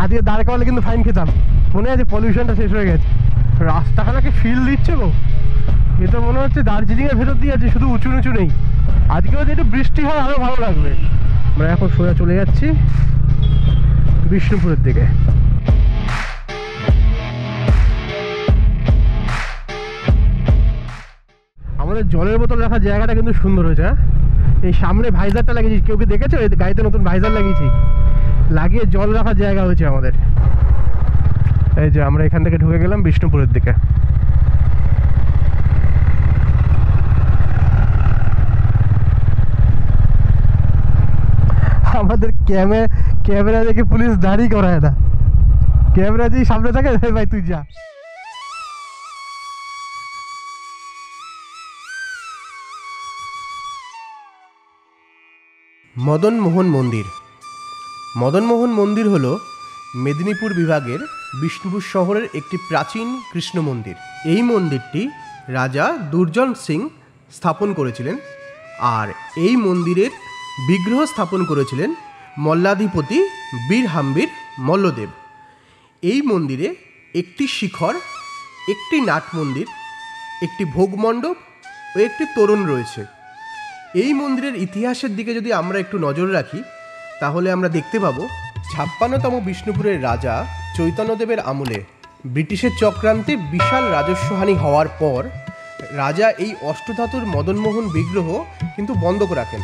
আজকে দাঁড় করালে কিন্তু ফাইন খেতাম। মনে আছে পলিউশনটা শেষ হয়ে গেছে, রাস্তাখানাকে ফিল দিচ্ছে গো। এ তো মনে হচ্ছে দার্জিলিংয়ের ভেতর দিয়ে আছে, শুধু উঁচু নিচু নেই। আজকে যদি একটু বৃষ্টি হয় আরও ভালো লাগবে। আমরা এখন সোজা চলে যাচ্ছি বিষ্ণুপুরের দিকে। আমাদের জলের বোতল রাখার জায়গাটা কিন্তু সুন্দর হয়েছে। হ্যাঁ, এই সামনে ভাইজারটা লাগিয়েছি, কেউ কি দেখেছো? এই গাড়িতে নতুন ভাইজার লাগিয়েছি, লাগিয়ে জল রাখার জায়গা হয়েছে আমাদের। এই যে আমরা এখান থেকে ঢুকে গেলাম বিষ্ণুপুরের দিকে। আমাদের ক্যামেরা দেখে পুলিশ দাঁড়ি করায় না, ক্যামেরা যেই সামনে থাকে ভাই তুই যা। মদন মোহন মন্দির। মদন মোহন মন্দির হল মেদিনীপুর বিভাগের বিষ্ণুপুর শহরের একটি প্রাচীন কৃষ্ণ মন্দির। এই মন্দিরটি রাজা দুর্জন সিং স্থাপন করেছিলেন, আর এই মন্দিরের বিগ্রহ স্থাপন করেছিলেন মল্লাধিপতি বীর হাম্বির মল্লদেব। এই মন্দিরে একটি শিখর, একটি নাট মন্দির, একটি ভোগমণ্ডপ ও একটি তোরণ রয়েছে। এই মন্দিরের ইতিহাসের দিকে যদি আমরা একটু নজর রাখি তাহলে আমরা দেখতে পাবো 56তম বিষ্ণুপুরের রাজা চৈতন্যদেবের আমলে ব্রিটিশের চক্রান্তে বিশাল রাজস্বহানি হওয়ার পর রাজা এই অষ্টধাতুর মদনমোহন বিগ্রহ কিন্তু বন্ধ করে রাখেন।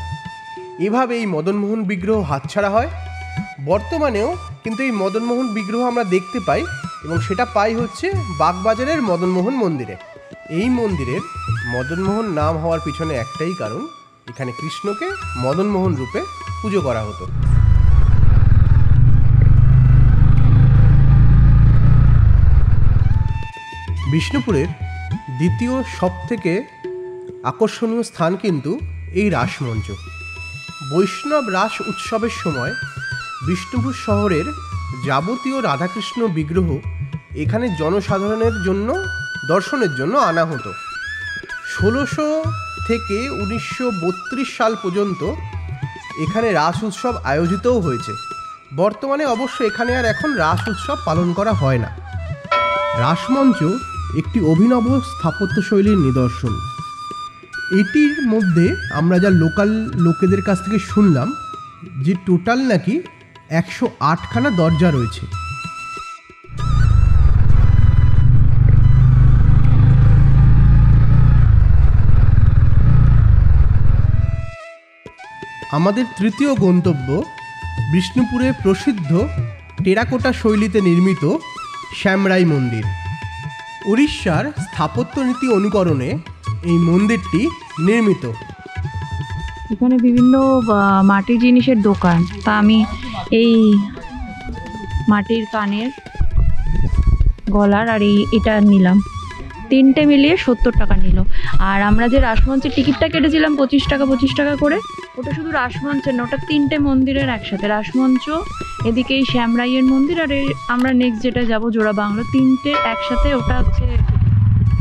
এভাবে এই মদনমোহন বিগ্রহ হাতছাড়া হয়। বর্তমানেও কিন্তু এই মদনমোহন বিগ্রহ আমরা দেখতে পাই, এবং সেটা পাই হচ্ছে বাগবাজারের মদনমোহন মন্দিরে। এই মন্দিরের মদনমোহন নাম হওয়ার পিছনে একটাই কারণ, এখানে কৃষ্ণকে মদনমোহন রূপে পুজো করা হতো। বিষ্ণুপুরের দ্বিতীয় সবথেকে আকর্ষণীয় স্থান কিন্তু এই রাসমঞ্চ। বৈষ্ণব রাস উৎসবের সময় বিষ্ণুপুর শহরের যাবতীয় রাধাকৃষ্ণ বিগ্রহ এখানে জনসাধারণের জন্য দর্শনের জন্য আনা হতো। 1600 থেকে 1932 সাল পর্যন্ত এখানে রাস উৎসব আয়োজিতও হয়েছে। বর্তমানে অবশ্য এখানে আর এখন রাস উৎসব পালন করা হয় না। রাসমঞ্চ একটি অভিনব স্থাপত্যশৈলীর নিদর্শন। এটির মধ্যে আমরা যা লোকাল লোকেদের কাছ থেকে শুনলাম যে টোটাল নাকি 108খানা দরজা রয়েছে। আমাদের তৃতীয় গন্তব্য বিষ্ণুপুরে প্রসিদ্ধ টেরাকোটা শৈলীতে নির্মিত শ্যামরাই মন্দির। উড়িষ্যার স্থাপত্যনীতি অনুকরণে এই মন্দিরটি নির্মিত। এখানে বিভিন্ন মাটির জিনিসের দোকান, তা আমি এই মাটির কানের গলার আর এটা নিলাম, তিনটে মিলিয়ে 70 টাকা নিল। আর আমরা যে রাসমঞ্চের টিকিটটা কেটেছিলাম 25 টাকা করে, ওটা শুধু রাসমঞ্চের না, ওটা 3টে মন্দিরের একসাথে। রাসমঞ্চ, এদিকে এই শ্যামরাইয়ের মন্দির, আর আমরা নেক্সট যেটা যাব জোড়া বাংলো, 3টে একসাথে। ওটা হচ্ছে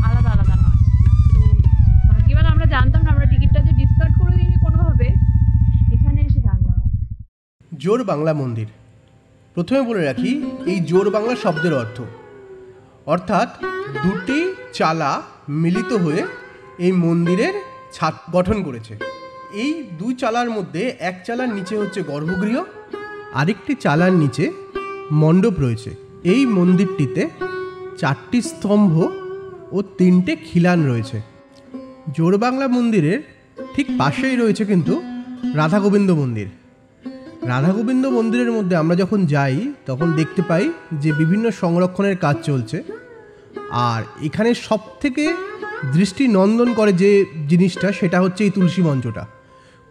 আলাদা আলাদা নয়। তো ভাগ্যবান আমরা জানতাম না, আমরা টিকিটটা যে ডিসকাউন্ট করে দিইনি কোনোভাবে, এখানে এসে জানলাম। জোর বাংলা মন্দির। প্রথমে বলে রাখি এই জোর বাংলা শব্দের অর্থাৎ দুটি চালা মিলিত হয়ে এই মন্দিরের ছাদ গঠন করেছে। এই দুই চালার মধ্যে এক চালার নিচে হচ্ছে গর্ভগৃহ, আরেকটি চালার নিচে মণ্ডপ রয়েছে। এই মন্দিরটিতে 4টি স্তম্ভ ও 3টে খিলান রয়েছে। জোর বাংলা মন্দিরের ঠিক পাশেই রয়েছে কিন্তু রাধা গোবিন্দ মন্দির। রাধা গোবিন্দ মন্দিরের মধ্যে আমরা যখন যাই তখন দেখতে পাই যে বিভিন্ন সংরক্ষণের কাজ চলছে। আর এখানে সব থেকে দৃষ্টি নন্দন করে যে জিনিসটা, সেটা হচ্ছে এই তুলসী মঞ্চটা।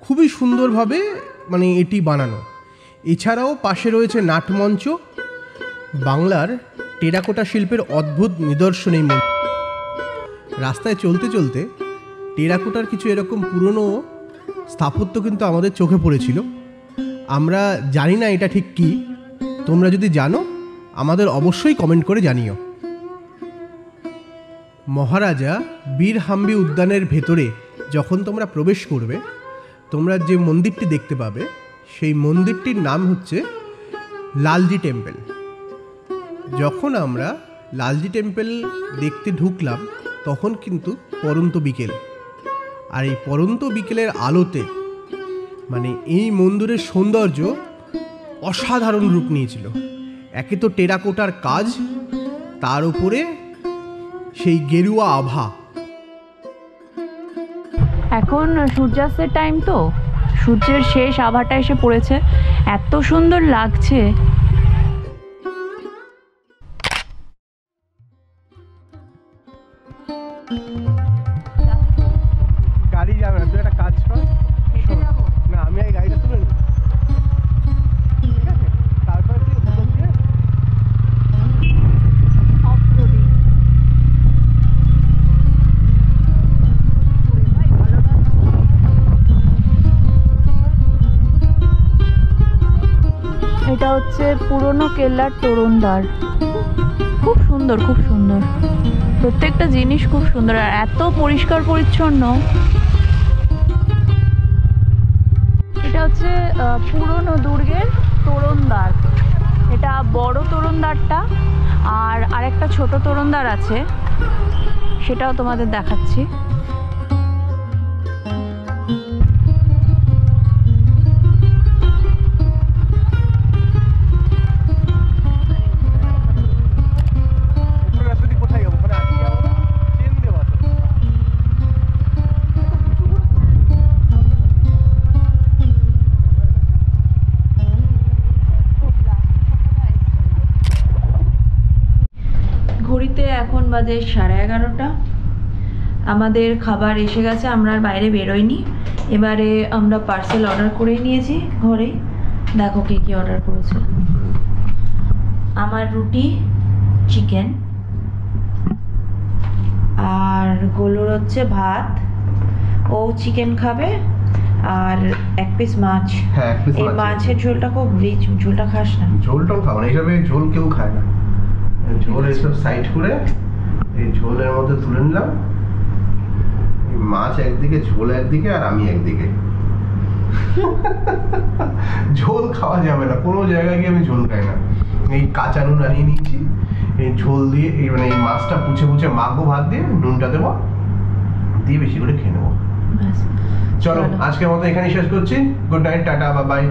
খুবই সুন্দরভাবে এটি বানানো। এছাড়াও পাশে রয়েছে নাটমঞ্চ। বাংলার টেরাকোটা শিল্পের অদ্ভুত নিদর্শন এই মন্দির। রাস্তায় চলতে চলতে টেরাকোটার কিছু এরকম পুরনো স্থাপত্য কিন্তু আমাদের চোখে পড়েছিল। আমরা জানি না এটা ঠিক কী, তোমরা যদি জানো আমাদের অবশ্যই কমেন্ট করে জানিও। মহারাজা বীর হাম্বি উদ্যানের ভেতরে যখন তোমরা প্রবেশ করবে, তোমরা যে মন্দিরটি দেখতে পাবে সেই মন্দিরটির নাম হচ্ছে লালজি টেম্পল। যখন আমরা লালজি টেম্পল দেখতে ঢুকলাম তখন কিন্তু পরন্ত বিকেল, আর এই পরন্ত বিকেলের আলোতে মানে এই মন্দিরের সৌন্দর্য অসাধারণ রূপ নিয়েছিল। একে তো টেরাকোটার কাজ, তার উপরে সেই গেরুয়া আভা। এখন সূর্যাস্তের টাইম তো, সূর্যের শেষ আভাটা এসে পড়েছে, এত সুন্দর লাগছে। গাড়ি যাবে না, তুই একটা কাজ কর, না আমি এই গাড়িটা তুলে নিই, ঠিক আছে? তারপরে তুই ভিতর দিয়ে এটা হচ্ছে পুরনো কেল্লার তোরণদ্বার। খুব সুন্দর, খুব সুন্দর, প্রত্যেকটা জিনিস খুব সুন্দর আর এত পরিষ্কার পরিচ্ছন্ন। এটা হচ্ছে পুরনো দুর্গের তোরণদ্বার। এটা বড় তোরণদ্বারটা, আর আরেকটা ছোট তোরণদ্বার আছে, সেটাও তোমাদের দেখাচ্ছি। কোথায় যাবো, ওখানে আটকে যাবো না, চেন দেওয়া তো। ঘড়িতে এখন বাজে 11:30। আমাদের খাবার এসে গেছে, আমরা আর বাইরে বেরোইনি। এবারে আমরা পার্সেল অর্ডার করেই নিয়েছি ঘরেই। দেখো কে কি অর্ডার করেছে। আমার রুটি, চিকেন, আর গোলুর হচ্ছে ভাত, ও চিকেন খাবে, আর এক পিস মাছ। হ্যাঁ, এক piece এই মাছ। মাছের ঝোলটা খুব রিচ, ঝোলটা খাস না? ঝোলটাও খাও না, এইসবে ঝোল কেউ খায় না। ঝোল এইসব সাইড করে এই ঝোলের মধ্যে তুলে নিলাম। এই মাছ একদিকে, ঝোল একদিকে, আর আমি একদিকে। ঝোল খাওয়া যাবে না, কোনো জায়গায় গিয়ে আমি ঝোল খাই না। এই কাঁচা নুন আনিয়ে নিয়েছি, এই ঝোল দিয়ে এই মানে এই মাছটা পুছে পুছে মাখবো ভাত দিয়ে, নুনটা দেবো, দিয়ে বেশি করে খেয়ে নেবো। ব্যাস। চলো চলো। আজকের মতো এখানেই শেষ করছি। Good night, tata, bye bye.